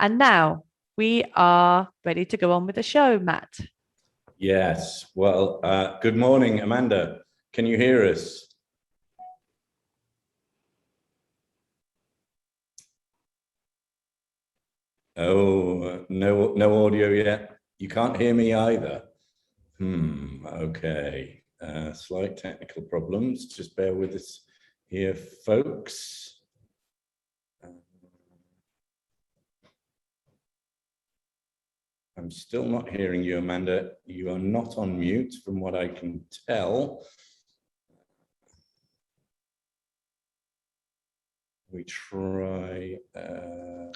And now we are ready to go on with the show, Matt. Yes. Well, good morning, Amanda. Can you hear us? Oh, no audio yet. You can't hear me either. Okay. Slight technical problems. Just bear with us here, folks. I'm still not hearing you, Amanda. You are not on mute from what I can tell. We try.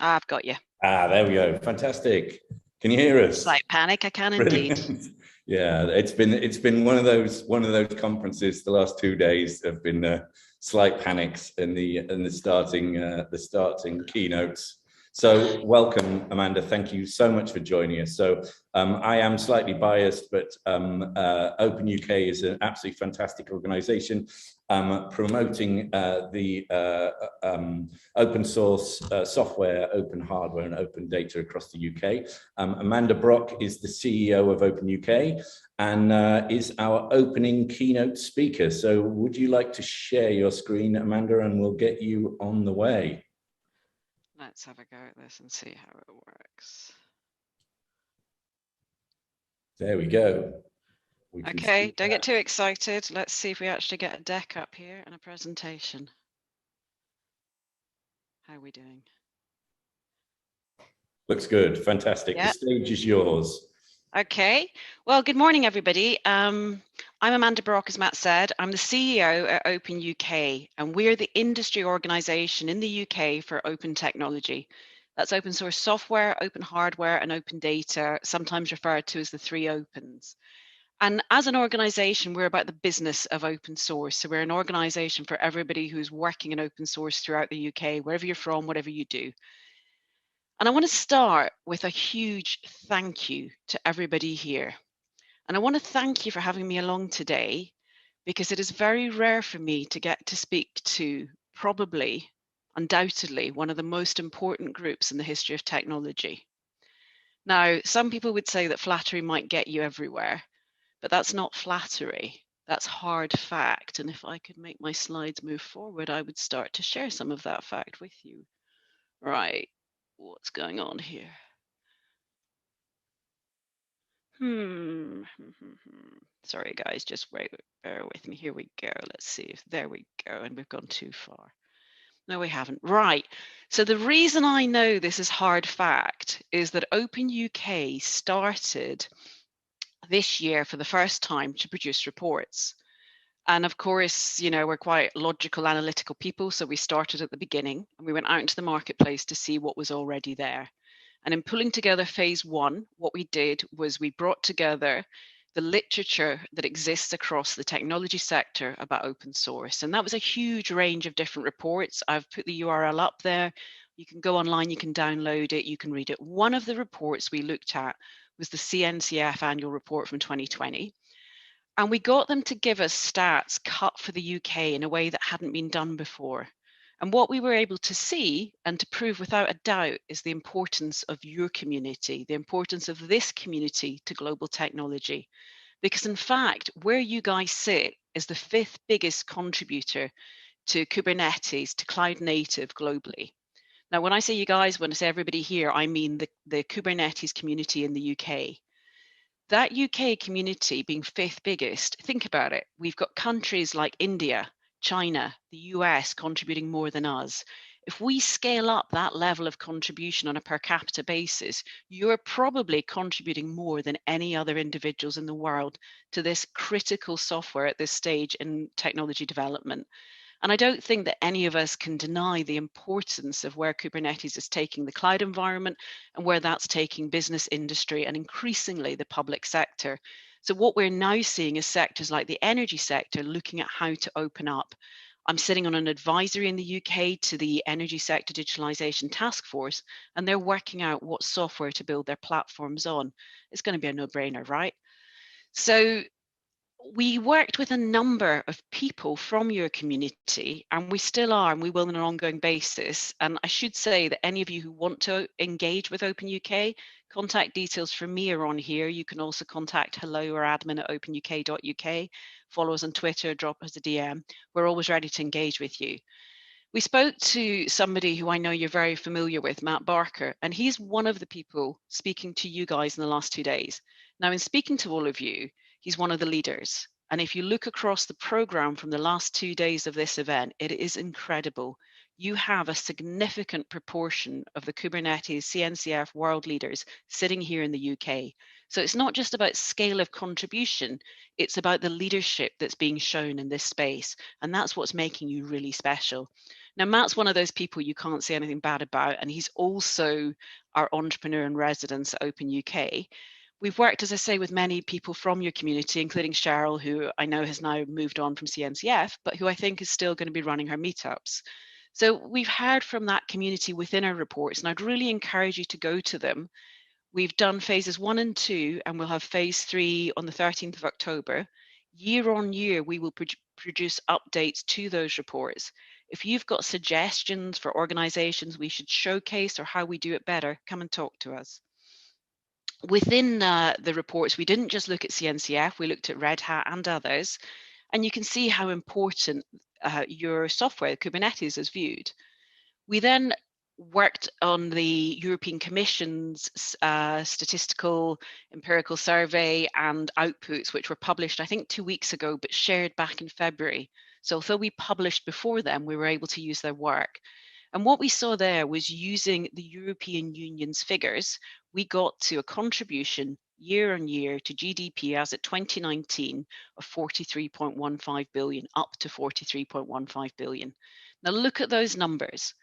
I've got you. There we go. Fantastic. Can you hear us? Slight panic. I can Brilliant. indeed. Yeah, it's been one of those conferences. The last 2 days have been slight panics in the starting keynotes. So welcome, Amanda. Thank you so much for joining us. So I am slightly biased, but OpenUK is an absolutely fantastic organisation promoting the open source software, open hardware, and open data across the UK. Amanda Brock is the CEO of OpenUK and is our opening keynote speaker. So would you like to share your screen, Amanda, and we'll get you on the way? Let's have a go at this and see how it works. There we go. Okay, don't get too excited. Let's see if we actually get a deck up here and a presentation. How are we doing? Looks good. Fantastic. Yep. The stage is yours. Okay. Well, good morning, everybody. I'm Amanda Brock, as Matt said. I'm the CEO at OpenUK, and we're the industry organisation in the UK for open technology. That's open source software, open hardware, and open data, sometimes referred to as the three opens. And as an organisation, we're about the business of open source. So we're an organisation for everybody who's working in open source throughout the UK, wherever you're from, whatever you do. And I want to start with a huge thank you to everybody here. And I want to thank you for having me along today, because it is very rare for me to get to speak to probably, undoubtedly, one of the most important groups in the history of technology. Now, some people would say that flattery might get you everywhere, but that's not flattery. That's hard fact. And if I could make my slides move forward, I would start to share some of that fact with you. Right. What's going on here? Sorry, guys, just bear with me. Here we go. Let's see if there we go. And we've gone too far. No, we haven't. Right. So the reason I know this is hard fact is that OpenUK started this year for the first time to produce reports. And of course, you know, we're quite logical, analytical people. So we started at the beginning and we went out into the marketplace to see what was already there. And in pulling together phase one, what we did was we brought together the literature that exists across the technology sector about open source. And that was a huge range of different reports. I've put the URL up there. You can go online, you can download it, you can read it. One of the reports we looked at was the CNCF annual report from 2020. And we got them to give us stats cut for the UK in a way that hadn't been done before. And what we were able to see and to prove without a doubt is the importance of your community, the importance of this community to global technology. Because in fact, where you guys sit is the 5th biggest contributor to Kubernetes, to cloud native globally. Now, when I say you guys, when I say everybody here, I mean the Kubernetes community in the UK. That UK community being 5th biggest, think about it. We've got countries like India, China, the US contributing more than us. If we scale up that level of contribution on a per capita basis, you're probably contributing more than any other individuals in the world to this critical software at this stage in technology development. And I don't think that any of us can deny the importance of where Kubernetes is taking the cloud environment and where that's taking business, industry, and increasingly the public sector. So what we're now seeing is sectors like the energy sector looking at how to open up. I'm sitting on an advisory in the UK to the Energy Sector Digitalisation Task Force, and they're working out what software to build their platforms on. It's going to be a no-brainer, right? So we worked with a number of people from your community, and we still are, and we will on an ongoing basis. And I should say that any of you who want to engage with OpenUK, contact details for me are on here. You can also contact hello or admin at openuk.uk, follow us on Twitter, drop us a DM. We're always ready to engage with you. We spoke to somebody who I know you're very familiar with, Matt Barker, and he's one of the people speaking to you guys in the last 2 days. Now, in speaking to all of you, he's one of the leaders. And if you look across the program from the last 2 days of this event, it is incredible. You have a significant proportion of the Kubernetes CNCF world leaders sitting here in the UK. So it's not just about scale of contribution, it's about the leadership that's being shown in this space. And that's what's making you really special. Now, Matt's one of those people you can't say anything bad about, and he's also our entrepreneur in residence at OpenUK. We've worked, as I say, with many people from your community, including Cheryl, who I know has now moved on from CNCF, but who I think is still going to be running her meetups. So we've heard from that community within our reports, and I'd really encourage you to go to them. We've done phases 1 and 2, and we'll have phase 3 on the 13th of October. Year on year, we will produce updates to those reports. If you've got suggestions for organizations we should showcase or how we do it better, come and talk to us. Within the reports, we didn't just look at CNCF, we looked at Red Hat and others, and you can see how important your software, Kubernetes, is viewed. We then worked on the European Commission's statistical empirical survey and outputs, which were published, I think, 2 weeks ago, but shared back in February. So although we published before them, we were able to use their work. And what we saw there was using the European Union's figures, we got to a contribution year on year to GDP as at 2019 of 43.15 billion, up to 43.15 billion. Now look at those numbers.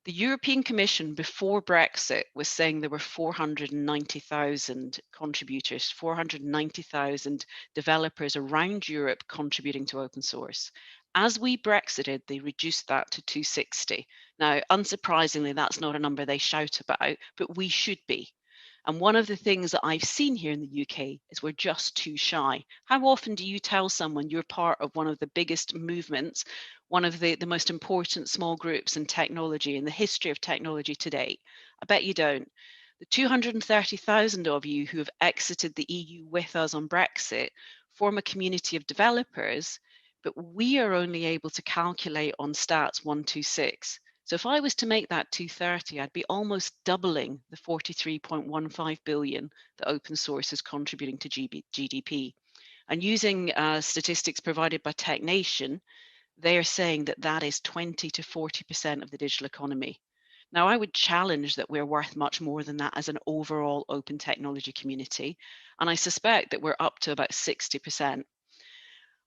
The European Commission before Brexit was saying there were 490,000 contributors, 490,000 developers around Europe contributing to open source. As we Brexited, they reduced that to 260. Now, unsurprisingly, that's not a number they shout about, but we should be. And one of the things that I've seen here in the UK is we're just too shy. How often do you tell someone you're part of one of the biggest movements, one of the most important small groups in technology, in the history of technology to date? I bet you don't. The 230,000 of you who have exited the EU with us on Brexit form a community of developers, but we are only able to calculate on stats 126. So if I was to make that 230, I'd be almost doubling the 43.15 billion that open source is contributing to GDP. And using statistics provided by Tech Nation, they are saying that that is 20 to 40% of the digital economy. Now, I would challenge that we're worth much more than that as an overall open technology community. And I suspect that we're up to about 60%.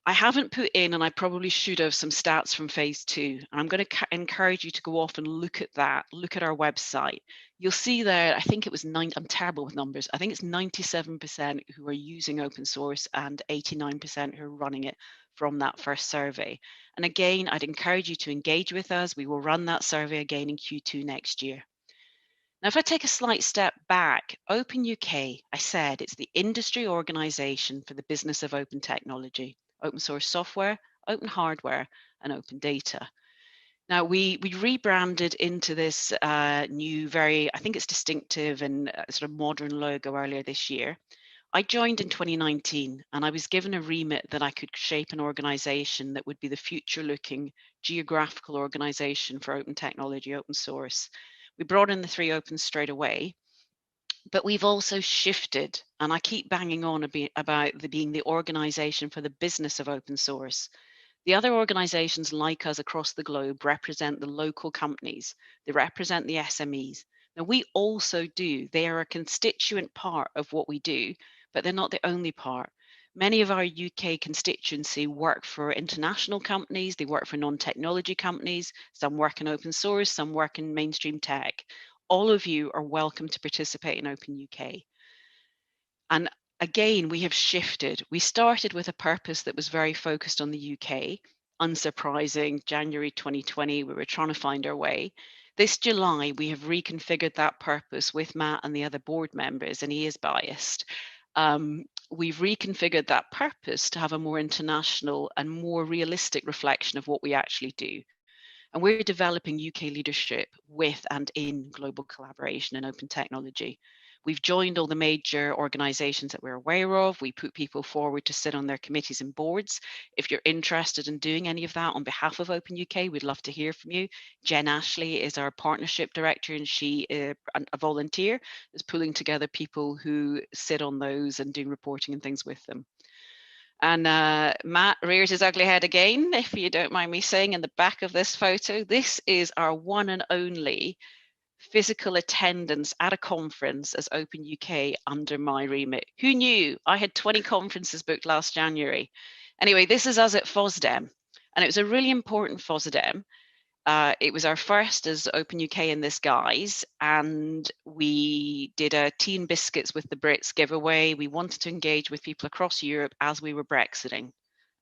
I haven't put in, and I probably should have, some stats from phase 2. And I'm going to encourage you to go off and look at that, look at our website. You'll see there, I think it was I'm terrible with numbers. I think it's 97% who are using open source and 89% who are running it from that first survey. And again, I'd encourage you to engage with us. We will run that survey again in Q2 next year. Now, if I take a slight step back, OpenUK, I said, it's the industry organization for the business of open technology. Open source software, open hardware, and open data. Now, we rebranded into this new, very, I think it's distinctive and sort of modern logo earlier this year. I joined in 2019, and I was given a remit that I could shape an organization that would be the future-looking geographical organization for open technology, open source. We brought in the 3 opens straight away. But we've also shifted, and I keep banging on about being the organization for the business of open source. The other organizations like us across the globe represent the local companies. They represent the SMEs. Now, we also do. They are a constituent part of what we do, but they're not the only part. Many of our UK constituency work for international companies. They work for non-technology companies. Some work in open source, some work in mainstream tech. All of you are welcome to participate in OpenUK. And again, we have shifted. We started with a purpose that was very focused on the UK. Unsurprising, January 2020, we were trying to find our way. This July, we have reconfigured that purpose with Matt and the other board members, and he is biased. we've reconfigured that purpose to have a more international and more realistic reflection of what we actually do. And we're developing UK leadership with and in global collaboration and open technology. We've joined all the major organizations that we're aware of. We put people forward to sit on their committees and boards. If you're interested in doing any of that on behalf of OpenUK, we'd love to hear from you. Jen Ashley is our partnership director, and she, a volunteer, is pulling together people who sit on those and doing reporting and things with them. And Matt rears his ugly head again, if you don't mind me saying, in the back of this photo. This is our one and only physical attendance at a conference as OpenUK under my remit. Who knew? I had 20 conferences booked last January. Anyway, this is us at FOSDEM, and it was a really important FOSDEM. It was our first as OpenUK in this guise, and we did a tea and biscuits with the Brits giveaway. We wanted to engage with people across Europe as we were Brexiting,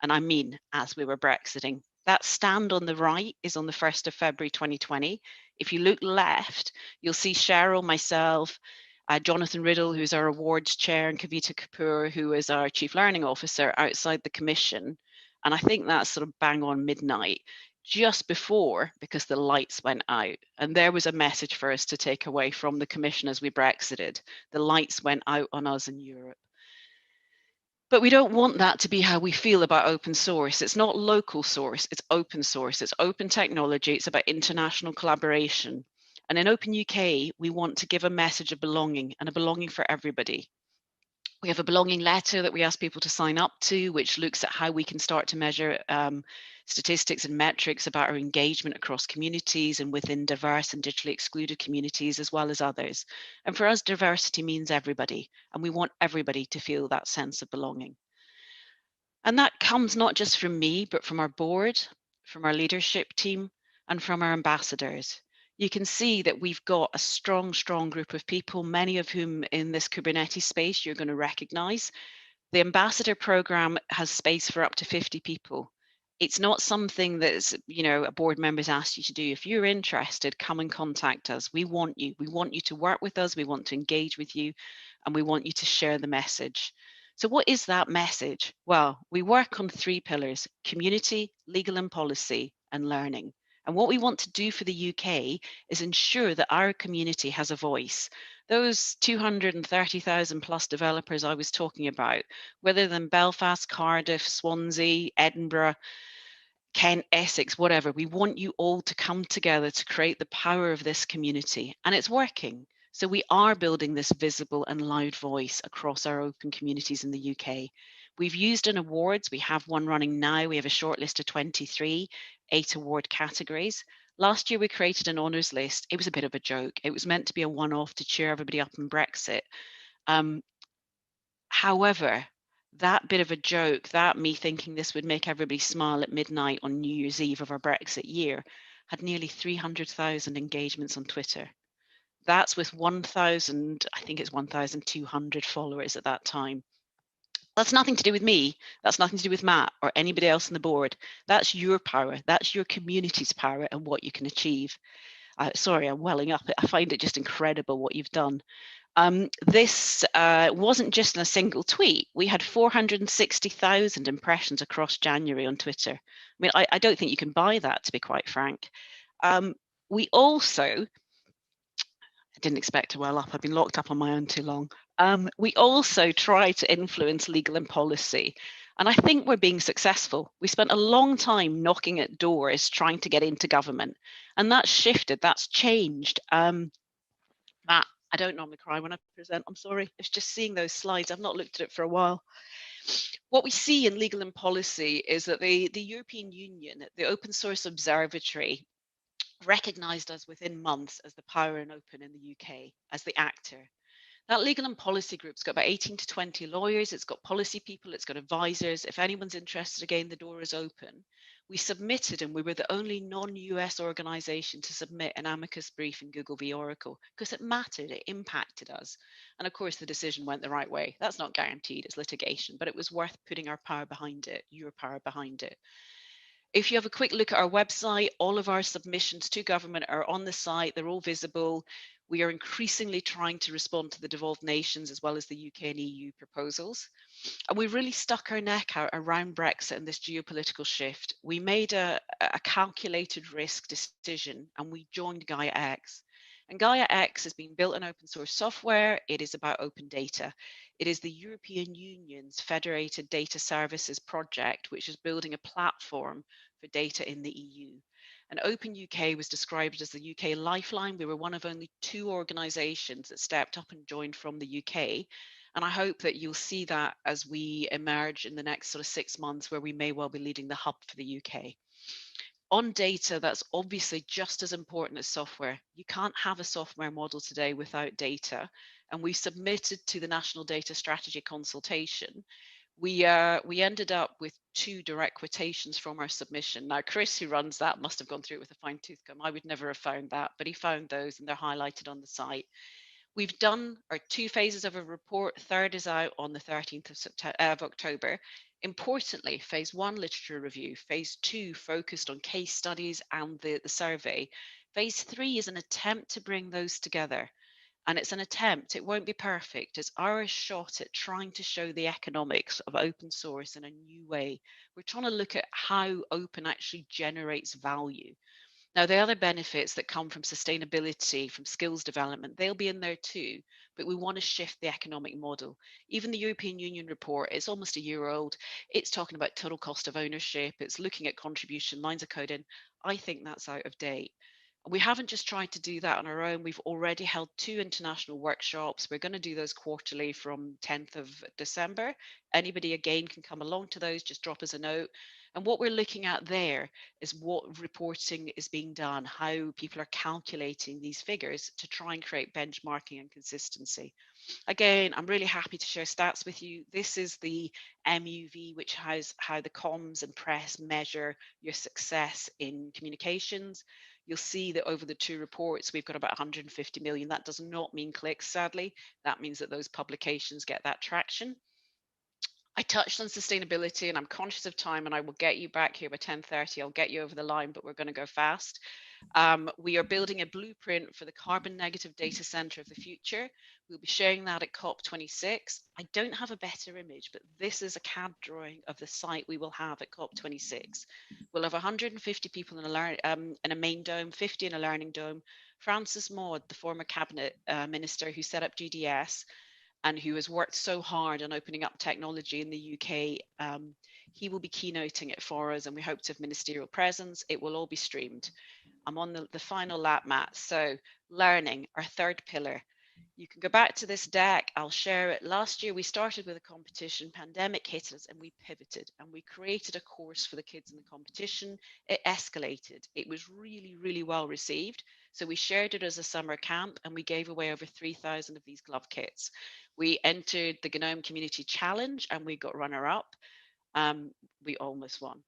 and I mean as we were Brexiting. That stand on the right is on the 1st of February 2020. If you look left, you'll see Cheryl, myself, Jonathan Riddle, who's our awards chair, and Kavita Kapoor, who is our chief learning officer, outside the commission. And I think that's sort of bang on midnight, just before, because the lights went out. And there was a message for us to take away from the commission as we Brexited. The lights went out on us in Europe. But we don't want that to be how we feel about open source. It's not local source, it's open source, it's open technology, it's about international collaboration. And in OpenUK, we want to give a message of belonging, and a belonging for everybody. We have a belonging letter that we ask people to sign up to, which looks at how we can start to measure statistics and metrics about our engagement across communities and within diverse and digitally excluded communities, as well as others. And for us, diversity means everybody, and we want everybody to feel that sense of belonging. And that comes not just from me, but from our board, from our leadership team, and from our ambassadors. You can see that we've got a strong group of people, many of whom in this Kubernetes space you're going to recognize. The ambassador program has space for up to 50 people. It's not something that's, a board member's asked you to do. If you're interested, come and contact us. We want you. We want you to work with us. We want to engage with you, and we want you to share the message. So what is that message? Well, we work on 3 pillars: community, legal and policy, and learning. And what we want to do for the UK is ensure that our community has a voice. Those 230,000 plus developers I was talking about, whether they're in Belfast, Cardiff, Swansea, Edinburgh, Kent, Essex, whatever, we want you all to come together to create the power of this community. And it's working. So we are building this visible and loud voice across our open communities in the UK. We've used an awards. We have one running now. We have a short list of 23, 8 award categories. Last year, we created an honours list. It was a bit of a joke. It was meant to be a one-off to cheer everybody up in Brexit. However, that bit of a joke, that me thinking this would make everybody smile at midnight on New Year's Eve of our Brexit year, had nearly 300,000 engagements on Twitter. That's with 1,000, I think it's 1,200 followers at that time. That's nothing to do with me. That's nothing to do with Matt or anybody else on the board. That's your power. That's your community's power and what you can achieve. Sorry, I'm welling up. I find it just incredible what you've done. This wasn't just in a single tweet. We had 460,000 impressions across January on Twitter. I mean, I don't think you can buy that, to be quite frank. We also, I didn't expect to well up. I've been locked up on my own too long. We also try to influence legal and policy. And I think we're being successful. We spent a long time knocking at doors, trying to get into government. And that's shifted, that's changed. Matt, I don't normally cry when I present, I'm sorry. It's just seeing those slides. I've not looked at it for a while. What we see in legal and policy is that the European Union, the Open Source Observatory, recognised us within months as the power and open in the UK, as the actor. That legal and policy group's got about 18 to 20 lawyers. It's got policy people, it's got advisors. If anyone's interested, again, the door is open. We submitted, and we were the only non-US organization to submit an amicus brief in Google v Oracle because it mattered, it impacted us. And of course, the decision went the right way. That's not guaranteed, it's litigation, but it was worth putting our power behind it, your power behind it. If you have a quick look at our website, all of our submissions to government are on the site. They're all visible. We are increasingly trying to respond to the devolved nations as well as the UK and EU proposals. And we really stuck our neck out around Brexit and this geopolitical shift. We made a calculated risk decision and we joined Gaia X. And Gaia X has been built on open source software. It is about open data. It is the European Union's Federated Data Services project, which is building a platform for data in the EU. And OpenUK was described as the UK lifeline. We were one of only 2 organisations that stepped up and joined from the UK. And I hope that you'll see that as we emerge in the next sort of 6 months, where we may well be leading the hub for the UK. On data, that's obviously just as important as software. You can't have a software model today without data. And we submitted to the National Data Strategy consultation. We ended up with 2 direct quotations from our submission. Now, Chris, who runs that, must have gone through it with a fine tooth comb. I would never have found that, but he found those and they're highlighted on the site. We've done our 2 phases of a report. Third is out on the 13th of October. Importantly, phase 1 literature review, phase 2 focused on case studies and the survey. Phase 3 is an attempt to bring those together. And it's an attempt, it won't be perfect. It's our shot at trying to show the economics of open source in a new way. We're trying to look at how open actually generates value. Now, the other benefits that come from sustainability, from skills development, they'll be in there too, but we want to shift the economic model. Even the European Union report, it's almost a year old. It's talking about total cost of ownership. It's looking at contribution, lines of code in. I think that's out of date. We haven't just tried to do that on our own. We've already held 2 international workshops. We're going to do those quarterly from 10th of December. Anybody again can come along to those, just drop us a note. And what we're looking at there is what reporting is being done, how people are calculating these figures to try and create benchmarking and consistency. Again, I'm really happy to share stats with you. This is the MUV, which has how the comms and press measure your success in communications. You'll see that over the 2 reports, we've got about 150 million. That does not mean clicks, sadly. That means that those publications get that traction. I touched on sustainability and I'm conscious of time and I will get you back here by 10:30. I'll get you over the line, but we're going to go fast. We are building a blueprint for the carbon negative data center of the future. We'll be sharing that at COP26. I don't have a better image, but this is a CAD drawing of the site we will have at COP26. We'll have 150 people in a main dome, 50 in a learning dome. Francis Maud, the former cabinet minister who set up GDS, and who has worked so hard on opening up technology in the UK, he will be keynoting it for us, and we hope to have ministerial presence. It will all be streamed. I'm on the final lap, Matt. So learning, our 3rd pillar. You can go back to this deck. I'll share it. Last year, we started with a competition. Pandemic hit us and we pivoted and we created a course for the kids in the competition. It escalated. It was really, really well received. So we shared it as a summer camp and we gave away over 3,000 of these glove kits. We entered the GNOME Community Challenge and we got runner-up. We almost won.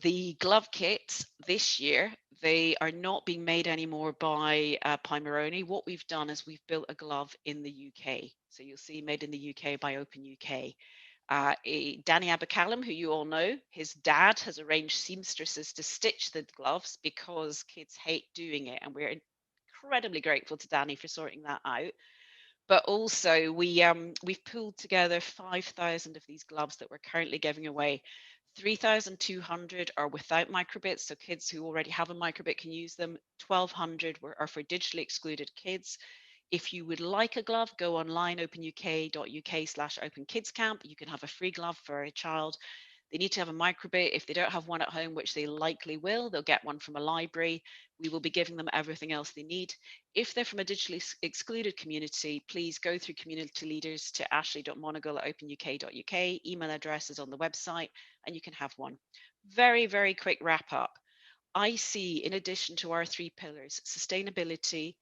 The glove kits this year, they are not being made anymore by Pimeroni. What we've done is we've built a glove in the UK. So you'll see made in the UK by OpenUK. Danny Abacallum, who you all know, his dad has arranged seamstresses to stitch the gloves because kids hate doing it. And we're incredibly grateful to Danny for sorting that out. But also we've pulled together 5,000 of these gloves that we're currently giving away. 3,200 are without microbits, so kids who already have a microbit can use them. 1,200 are for digitally excluded kids. If you would like a glove, go online, openuk.uk/openkidscamp. You can have a free glove for a child. They need to have a microbit. If they don't have one at home, which they likely will, they'll get one from a library. We will be giving them everything else they need. If they're from a digitally excluded community, please go through community leaders to ashley.monagle@openuk.uk. Email address is on the website and you can have one. Very, very quick wrap up. I see, in addition to our 3 pillars, sustainability,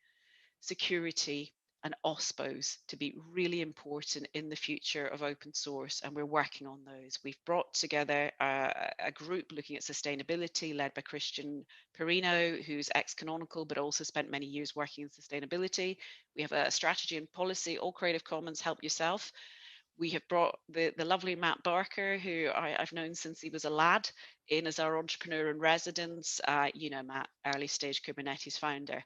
security, and OSPOs to be really important in the future of open source, and we're working on those. We've brought together a group looking at sustainability led by Christian Perino, who's ex-Canonical but also spent many years working in sustainability. We have a strategy and policy, all Creative Commons, help yourself. We have brought the lovely Matt Barker, who I've known since he was a lad, in as our entrepreneur in residence. You know Matt, early stage Kubernetes founder.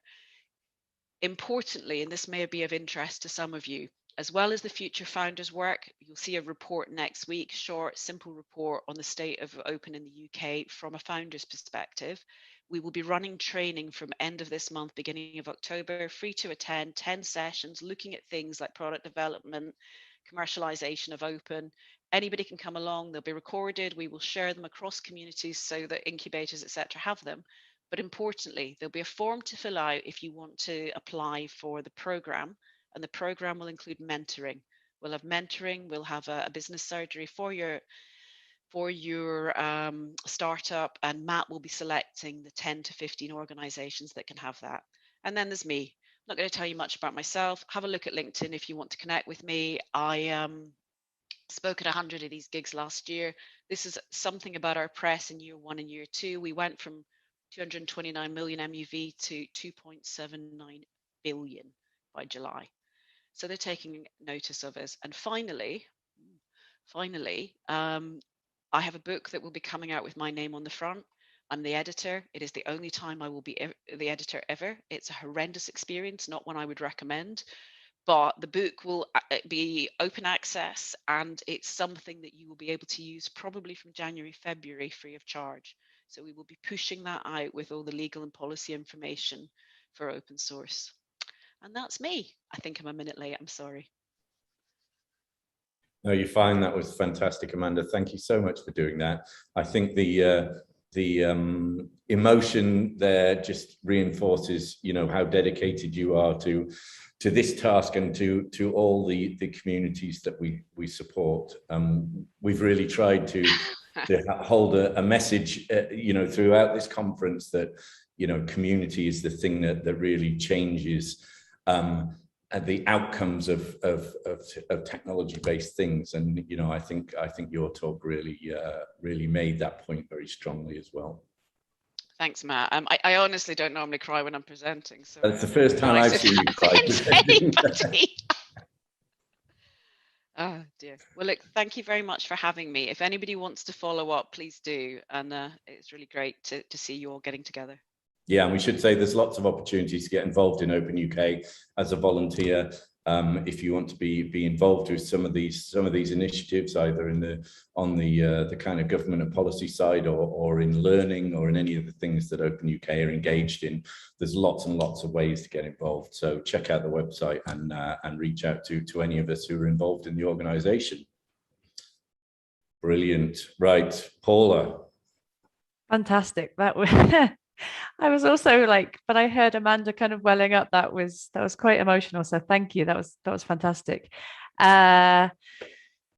Importantly, and this may be of interest to some of you, as well as the Future Founders work, you'll see a report next week, short, simple report on the state of open in the UK from a founder's perspective. We will be running training from end of this month, beginning of October, free to attend, 10 sessions, looking at things like product development, commercialization of open. Anybody can come along, they'll be recorded, we will share them across communities so that incubators, etc., have them. But importantly, there'll be a form to fill out if you want to apply for the program, and the program will include mentoring. We'll have mentoring, we'll have a business surgery for your startup, and Matt will be selecting the 10 to 15 organizations that can have that. And then there's me. I'm not going to tell you much about myself. Have a look at LinkedIn if you want to connect with me. I spoke at 100 of these gigs last year. This is something about our press in year 1 and year 2. We went from 229 million MUV to 2.79 billion by July. So they're taking notice of us. And finally, I have a book that will be coming out with my name on the front. I'm the editor. It is the only time I will be the editor ever. It's a horrendous experience, not one I would recommend, but the book will be open access, and it's something that you will be able to use probably from January, February, free of charge. So we will be pushing that out with all the legal and policy information for open source. And that's me. I think I'm a minute late. I'm sorry. No, you're fine. That was fantastic, Amanda. Thank you so much for doing that. I think the emotion there just reinforces, you know, how dedicated you are to this task and to all the communities that we support. We've really tried to hold a message, you know, throughout this conference that, you know, community is the thing that really changes the outcomes of technology-based things. And, you know, I think your talk really made that point very strongly as well. Thanks, Matt. I honestly don't normally cry when I'm presenting. So that's the first time I've seen you cry. Oh dear. Well, look, thank you very much for having me. If anybody wants to follow up, please do. And it's really great to see you all getting together. Yeah, and we should say there's lots of opportunities to get involved in OpenUK as a volunteer. If you want to be involved with some of these initiatives, either on the kind of government and policy side, or in learning, or in any of the things that OpenUK are engaged in, there's lots and lots of ways to get involved. So check out the website and reach out to any of us who are involved in the organisation. Brilliant. Right, Paula. Fantastic. That was. I was also like, but I heard Amanda kind of welling up. That was quite emotional. So thank you. That was fantastic.